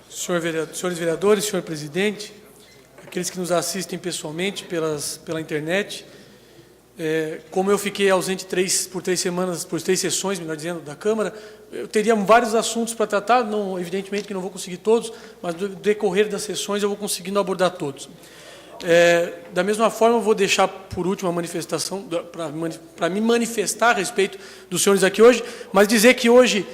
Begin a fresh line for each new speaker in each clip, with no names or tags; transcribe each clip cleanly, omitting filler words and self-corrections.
Senhores vereadores, senhor presidente, aqueles que nos assistem pessoalmente pela internet, como eu fiquei ausente por 3 semanas, por 3 sessões, melhor dizendo, da Câmara, eu teria vários assuntos para tratar, não, evidentemente que não vou conseguir todos, mas no decorrer das sessões eu vou conseguindo abordar todos. Da mesma forma, eu vou deixar por último a manifestação, para me manifestar a respeito dos senhores aqui hoje, mas dizer que hoje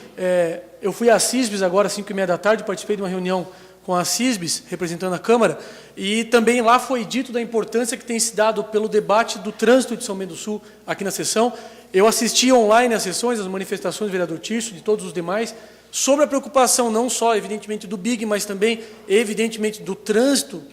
eu fui à CISBES agora às 5h30 da tarde, participei de uma reunião com a CISBES, representando a Câmara, e também lá foi dito da importância que tem se dado pelo debate do trânsito de São Bento do Sul aqui na sessão. Eu assisti online às sessões, às manifestações do vereador Tirso, de todos os demais, sobre a preocupação não só, evidentemente, do BIG, mas também, evidentemente, do trânsito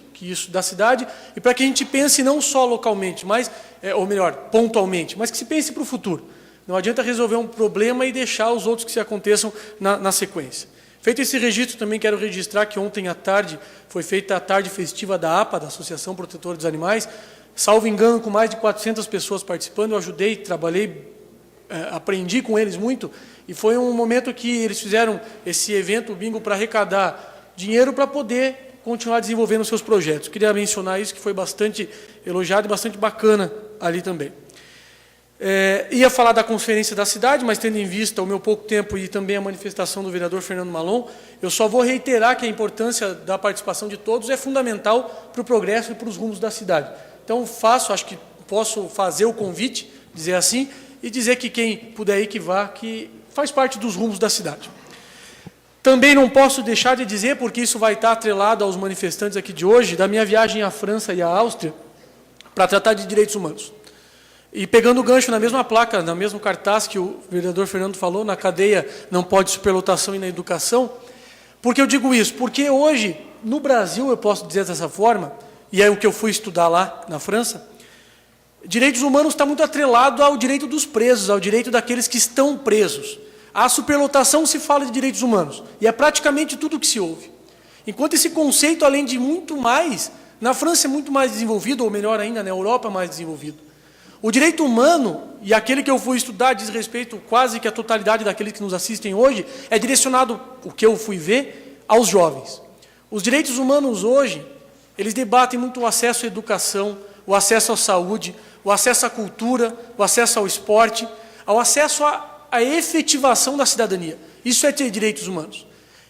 da cidade, e para que a gente pense não só localmente, mas, ou melhor, pontualmente, mas que se pense para o futuro. Não adianta resolver um problema e deixar os outros que se aconteçam na sequência. Feito esse registro, também quero registrar que ontem à tarde foi feita a tarde festiva da APA, da Associação Protetora dos Animais, salvo engano, com mais de 400 pessoas participando. Eu ajudei, trabalhei, aprendi com eles muito, e foi um momento que eles fizeram esse evento, o bingo, para arrecadar dinheiro para poder continuar desenvolvendo os seus projetos. Queria mencionar isso, que foi bastante elogiado e bastante bacana ali também. Ia falar da conferência da cidade, mas tendo em vista o meu pouco tempo e também a manifestação do vereador Fernando Malon, eu só vou reiterar que a importância da participação de todos é fundamental para o progresso e para os rumos da cidade. Então, acho que posso fazer o convite, dizer assim, e dizer que quem puder ir, que vá, que faz parte dos rumos da cidade. Também não posso deixar de dizer, porque isso vai estar atrelado aos manifestantes aqui de hoje, da minha viagem à França e à Áustria, para tratar de direitos humanos. E pegando o gancho na mesma placa, no mesmo cartaz que o vereador Fernando falou, na cadeia não pode superlotação e na educação. Por que eu digo isso? Porque hoje, no Brasil, eu posso dizer dessa forma, e é o que eu fui estudar lá na França, direitos humanos está muito atrelado ao direito dos presos, ao direito daqueles que estão presos. A superlotação se fala de direitos humanos, e é praticamente tudo o que se ouve. Enquanto esse conceito, além de muito mais, na França é muito mais desenvolvido, ou melhor ainda, na Europa é mais desenvolvido. O direito humano, e aquele que eu fui estudar diz respeito quase que à totalidade daqueles que nos assistem hoje, é direcionado, o que eu fui ver, aos jovens. Os direitos humanos hoje, eles debatem muito o acesso à educação, o acesso à saúde, o acesso à cultura, o acesso ao esporte, ao acesso à efetivação da cidadania. Isso é ter direitos humanos.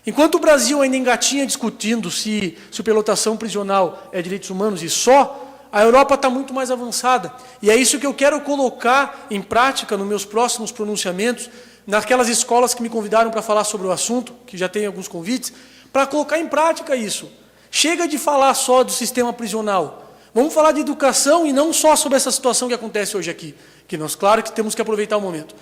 Enquanto o Brasil ainda engatinha discutindo se superlotação prisional é direitos humanos e só, a Europa está muito mais avançada. E é isso que eu quero colocar em prática nos meus próximos pronunciamentos, naquelas escolas que me convidaram para falar sobre o assunto, que já tem alguns convites, para colocar em prática isso. Chega de falar só do sistema prisional. Vamos falar de educação e não só sobre essa situação que acontece hoje aqui, que nós, claro, que temos que aproveitar o momento.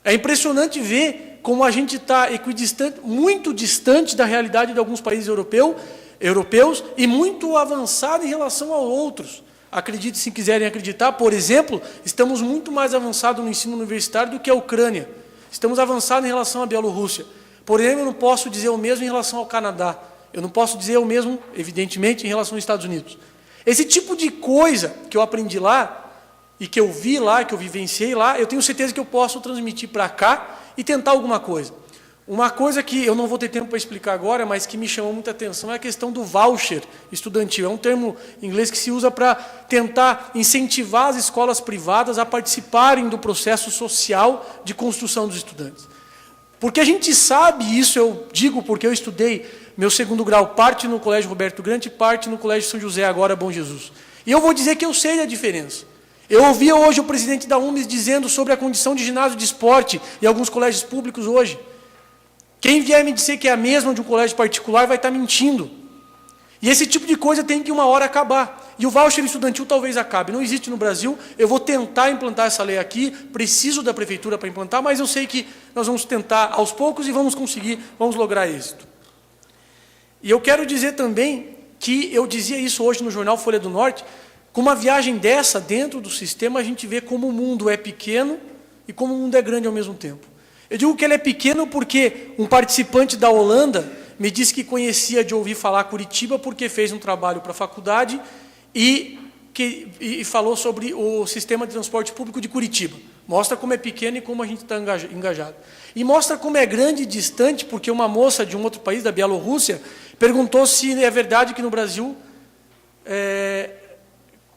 É impressionante ver como a gente está equidistante, muito distante da realidade de alguns países europeus e muito avançado em relação a outros. Acredite se quiserem acreditar, por exemplo, estamos muito mais avançados no ensino universitário do que a Ucrânia. Estamos avançados em relação à Bielorrússia. Porém, eu não posso dizer o mesmo em relação ao Canadá. Eu não posso dizer o mesmo, evidentemente, em relação aos Estados Unidos. Esse tipo de coisa que eu aprendi lá, e que eu vi lá, que eu vivenciei lá, eu tenho certeza que eu posso transmitir para cá e tentar alguma coisa. Uma coisa que eu não vou ter tempo para explicar agora, mas que me chamou muita atenção, é a questão do voucher estudantil. É um termo em inglês que se usa para tentar incentivar as escolas privadas a participarem do processo social de construção dos estudantes. Porque a gente sabe, isso eu digo porque eu estudei meu 2º grau, parte no Colégio Roberto Grande e parte no Colégio São José, agora Bom Jesus. E eu vou dizer que eu sei a diferença. Eu ouvi hoje o presidente da UMES dizendo sobre a condição de ginásio de esporte em alguns colégios públicos hoje. Quem vier me dizer que é a mesma de um colégio particular vai estar mentindo. E esse tipo de coisa tem que uma hora acabar. E o voucher estudantil talvez acabe. Não existe no Brasil. Eu vou tentar implantar essa lei aqui. Preciso da prefeitura para implantar, mas eu sei que nós vamos tentar aos poucos e vamos conseguir, vamos lograr êxito. E eu quero dizer também que eu dizia isso hoje no jornal Folha do Norte, com uma viagem dessa dentro do sistema, a gente vê como o mundo é pequeno e como o mundo é grande ao mesmo tempo. Eu digo que ele é pequeno porque um participante da Holanda me disse que conhecia de ouvir falar Curitiba porque fez um trabalho para a faculdade e falou sobre o sistema de transporte público de Curitiba. Mostra como é pequeno e como a gente está engajado. E mostra como é grande e distante, porque uma moça de um outro país, da Bielorrússia, perguntou se é verdade que no Brasil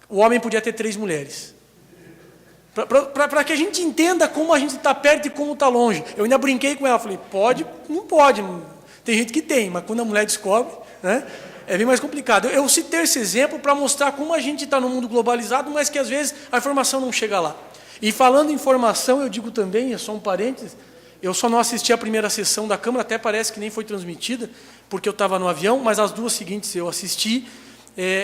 o homem podia ter 3 mulheres. Para que a gente entenda como a gente está perto e como está longe. Eu ainda brinquei com ela, falei, pode, não pode. Tem gente que tem, mas quando a mulher descobre, né, é bem mais complicado. Eu citei esse exemplo para mostrar como a gente está no mundo globalizado, mas que às vezes a informação não chega lá. E falando em informação, eu digo também, é só um parênteses, eu só não assisti a primeira sessão da Câmara, até parece que nem foi transmitida, porque eu estava no avião, mas as 2 seguintes eu assisti.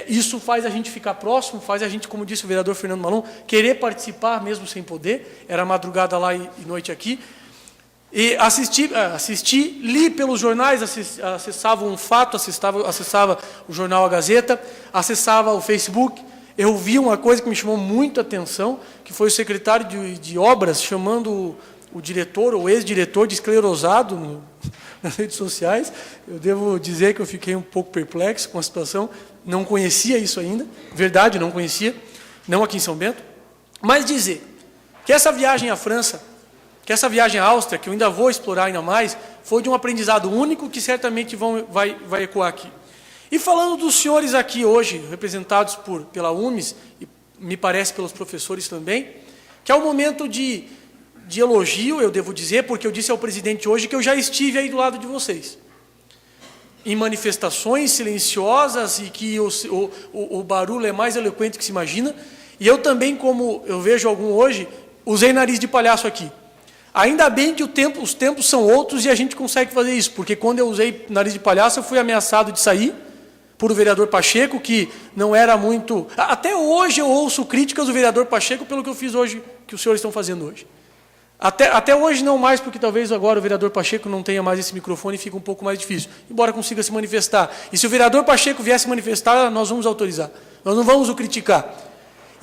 Isso faz a gente ficar próximo, faz a gente, como disse o vereador Fernando Malon, querer participar mesmo sem poder. Era madrugada lá e noite aqui. E assisti, li pelos jornais, acessava um Fato, acessava o jornal A Gazeta, acessava o Facebook. Eu vi uma coisa que me chamou muito a atenção, que foi o secretário de obras chamando o diretor ou ex-diretor de esclerosado nas redes sociais. Eu devo dizer que eu fiquei um pouco perplexo com a situação, não conhecia isso ainda, verdade, não conhecia, não aqui em São Bento, mas dizer que essa viagem à França, que essa viagem à Áustria, que eu ainda vou explorar ainda mais, foi de um aprendizado único que certamente vai ecoar aqui. E falando dos senhores aqui hoje, representados pela UMES, e me parece pelos professores também, que é um momento de elogio, eu devo dizer, porque eu disse ao presidente hoje que eu já estive aí do lado de vocês, em manifestações silenciosas e que o barulho é mais eloquente que se imagina, e eu também, como eu vejo algum hoje, usei nariz de palhaço aqui. Ainda bem que os tempos são outros e a gente consegue fazer isso, porque quando eu usei nariz de palhaço, eu fui ameaçado de sair por o vereador Pacheco, que não era muito... Até hoje eu ouço críticas do vereador Pacheco pelo que eu fiz hoje, que os senhores estão fazendo hoje. Até hoje não mais, porque talvez agora o vereador Pacheco não tenha mais esse microfone e fica um pouco mais difícil, embora consiga se manifestar. E se o vereador Pacheco viesse manifestar, nós vamos autorizar. Nós não vamos o criticar.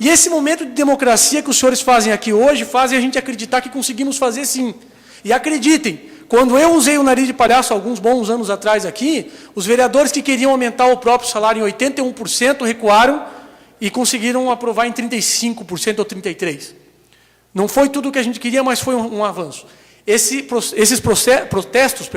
E esse momento de democracia que os senhores fazem aqui hoje, fazem a gente acreditar que conseguimos fazer sim. E acreditem, quando eu usei o nariz de palhaço alguns bons anos atrás aqui, os vereadores que queriam aumentar o próprio salário em 81% recuaram e conseguiram aprovar em 35% ou 33%. Não foi tudo o que a gente queria, mas foi um avanço. Esses protestos,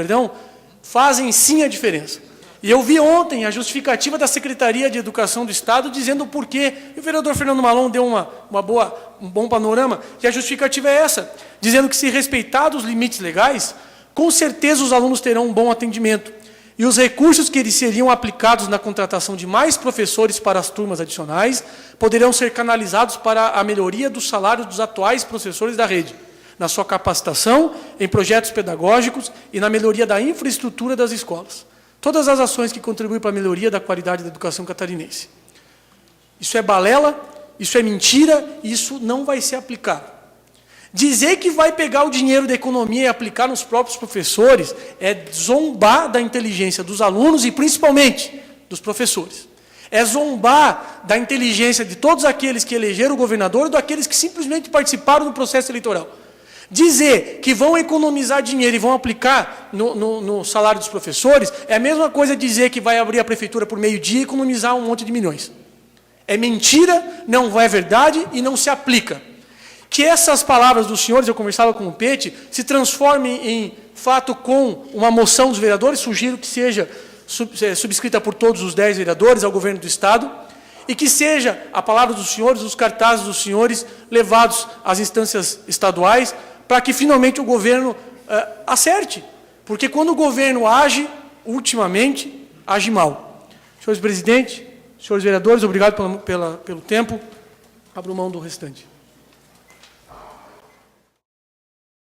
fazem sim a diferença. E eu vi ontem a justificativa da Secretaria de Educação do Estado dizendo o porquê. E o vereador Fernando Malon deu um bom panorama. E a justificativa é essa, dizendo que se respeitados os limites legais, com certeza os alunos terão um bom atendimento. E os recursos que eles seriam aplicados na contratação de mais professores para as turmas adicionais poderão ser canalizados para a melhoria dos salários dos atuais professores da rede, na sua capacitação, em projetos pedagógicos e na melhoria da infraestrutura das escolas. Todas as ações que contribuem para a melhoria da qualidade da educação catarinense. Isso é balela, isso é mentira, isso não vai ser aplicado. Dizer que vai pegar o dinheiro da economia e aplicar nos próprios professores é zombar da inteligência dos alunos e, principalmente, dos professores. É zombar da inteligência de todos aqueles que elegeram o governador e daqueles que simplesmente participaram do processo eleitoral. Dizer que vão economizar dinheiro e vão aplicar no salário dos professores é a mesma coisa dizer que vai abrir a prefeitura por meio-dia e economizar um monte de milhões. É mentira, não é verdade e não se aplica. Que essas palavras dos senhores, eu conversava com o Pete, se transformem em fato com uma moção dos vereadores, sugiro que seja subscrita por todos os 10 vereadores ao governo do Estado, e que seja a palavra dos senhores, os cartazes dos senhores, levados às instâncias estaduais, para que finalmente o governo acerte. Porque quando o governo age, ultimamente, age mal. Senhores presidentes, senhores vereadores, obrigado pelo tempo. Abro mão do restante.